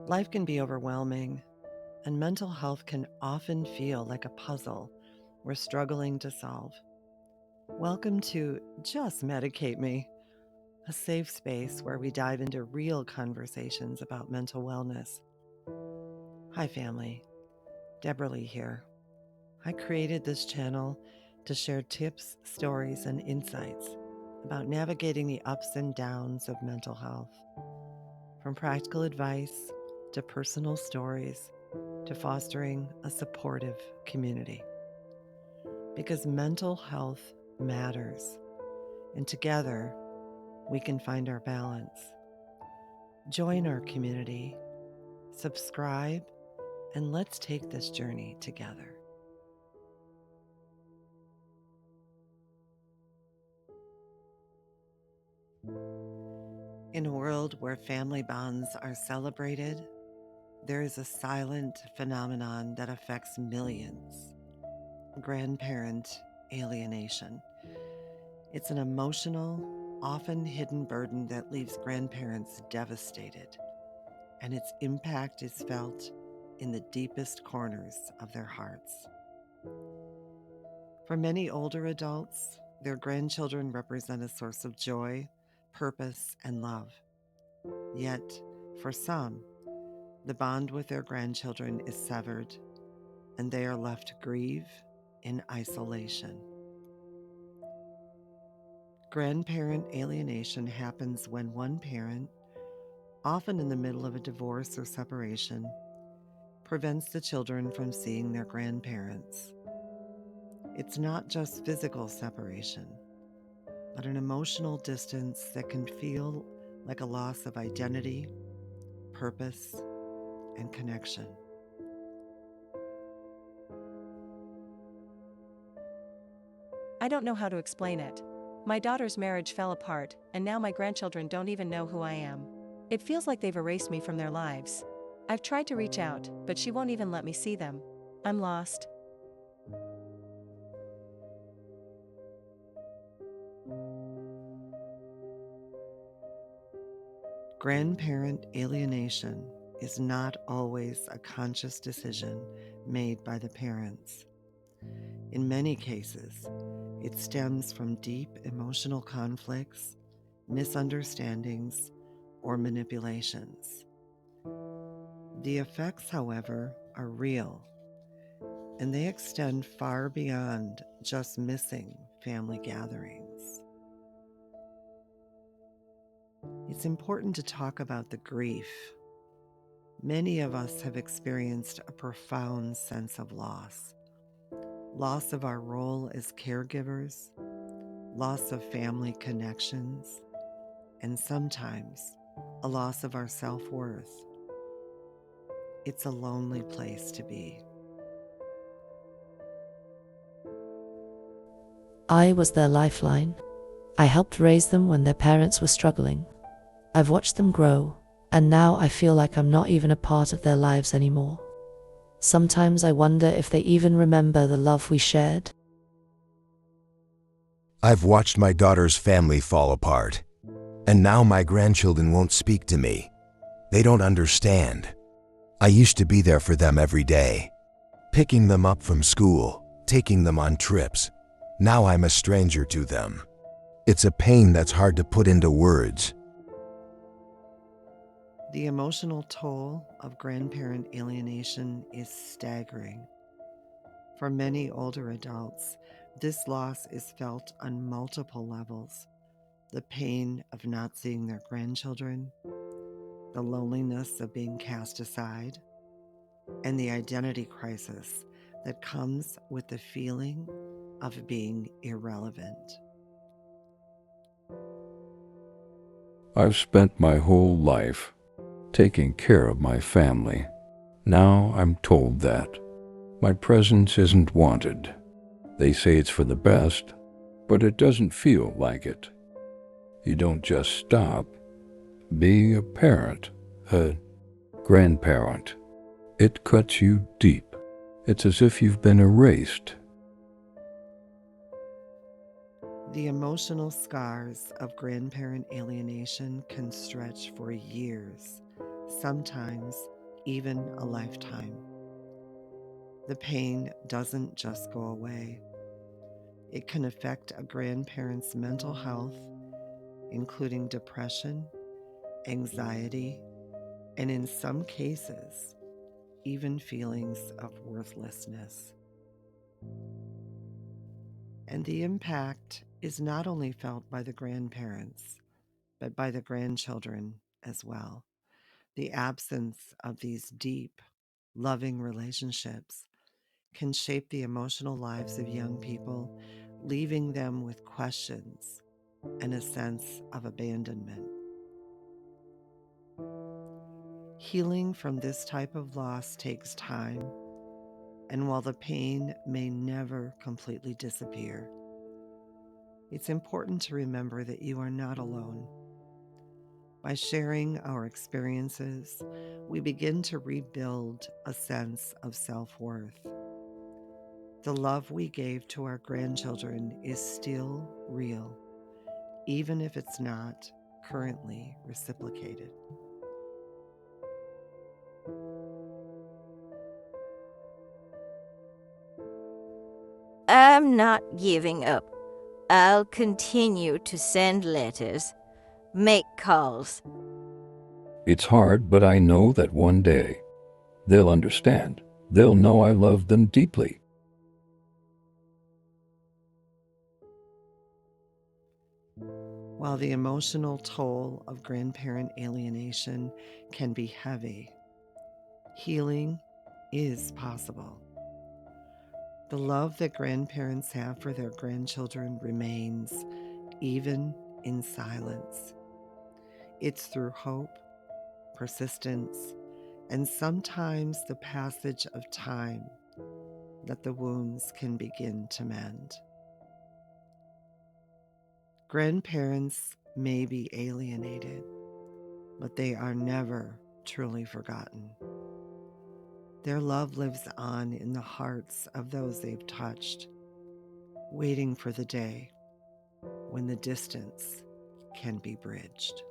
Life can be overwhelming, and mental health can often feel like a puzzle we're struggling to solve. Welcome to Just Medicate Me, a safe space where we dive into real conversations about mental wellness. Hi, family. Deborah Lee here. I created this channel to share tips, stories, and insights about navigating the ups and downs of mental health. From practical advice to personal stories to fostering a supportive community. Because mental health matters, and together we can find our balance. Join our community, subscribe, and let's take this journey together. In a world where family bonds are celebrated, there is a silent phenomenon that affects millions: grandparent alienation. It's an emotional, often hidden burden that leaves grandparents devastated, and its impact is felt in the deepest corners of their hearts. For many older adults, their grandchildren represent a source of joy, purpose, and love. Yet, for some, the bond with their grandchildren is severed, and they are left to grieve in isolation. Grandparent alienation happens when one parent, often in the middle of a divorce or separation, prevents the children from seeing their grandparents. It's not just physical separation, but an emotional distance that can feel like a loss of identity, purpose, and connection. I don't know how to explain it. My daughter's marriage fell apart, and now my grandchildren don't even know who I am. It feels like they've erased me from their lives. I've tried to reach out, but she won't even let me see them. I'm lost. Grandparent alienation is not always a conscious decision made by the parents. In many cases, it stems from deep emotional conflicts, misunderstandings, or manipulations. The effects, however, are real, and they extend far beyond just missing family gatherings. It's important to talk about the grief. Many of us have experienced a profound sense of loss of our role as caregivers, loss of family connections, and sometimes a loss of our self-worth. It's a lonely place to be. I was their lifeline. I helped raise them when their parents were struggling. I've watched them grow, and now I feel like I'm not even a part of their lives anymore. Sometimes I wonder if they even remember the love we shared. I've watched my daughter's family fall apart, and now my grandchildren won't speak to me. They don't understand. I used to be there for them every day, picking them up from school, taking them on trips. Now I'm a stranger to them. It's a pain that's hard to put into words. The emotional toll of grandparent alienation is staggering. For many older adults, this loss is felt on multiple levels: the pain of not seeing their grandchildren, the loneliness of being cast aside, and the identity crisis that comes with the feeling of being irrelevant. I've spent my whole life taking care of my family. Now I'm told that my presence isn't wanted. They say it's for the best, but it doesn't feel like it. You don't just stop being a parent, a grandparent. It cuts you deep. It's as if you've been erased. The emotional scars of grandparent alienation can stretch for years, sometimes even a lifetime. The pain doesn't just go away. It can affect a grandparent's mental health, including depression, anxiety, and in some cases, even feelings of worthlessness. And the impact is not only felt by the grandparents, but by the grandchildren as well. The absence of these deep, loving relationships can shape the emotional lives of young people, leaving them with questions and a sense of abandonment. Healing from this type of loss takes time, and while the pain may never completely disappear, it's important to remember that you are not alone. By sharing our experiences, we begin to rebuild a sense of self-worth. The love we gave to our grandchildren is still real, even if it's not currently reciprocated. I'm not giving up. I'll continue to send letters, make calls. It's hard, but I know that one day they'll understand. They'll know I love them deeply. While the emotional toll of grandparent alienation can be heavy, healing is possible. The love that grandparents have for their grandchildren remains, even in silence. It's through hope, persistence, and sometimes the passage of time that the wounds can begin to mend. Grandparents may be alienated, but they are never truly forgotten. Their love lives on in the hearts of those they've touched, waiting for the day when the distance can be bridged.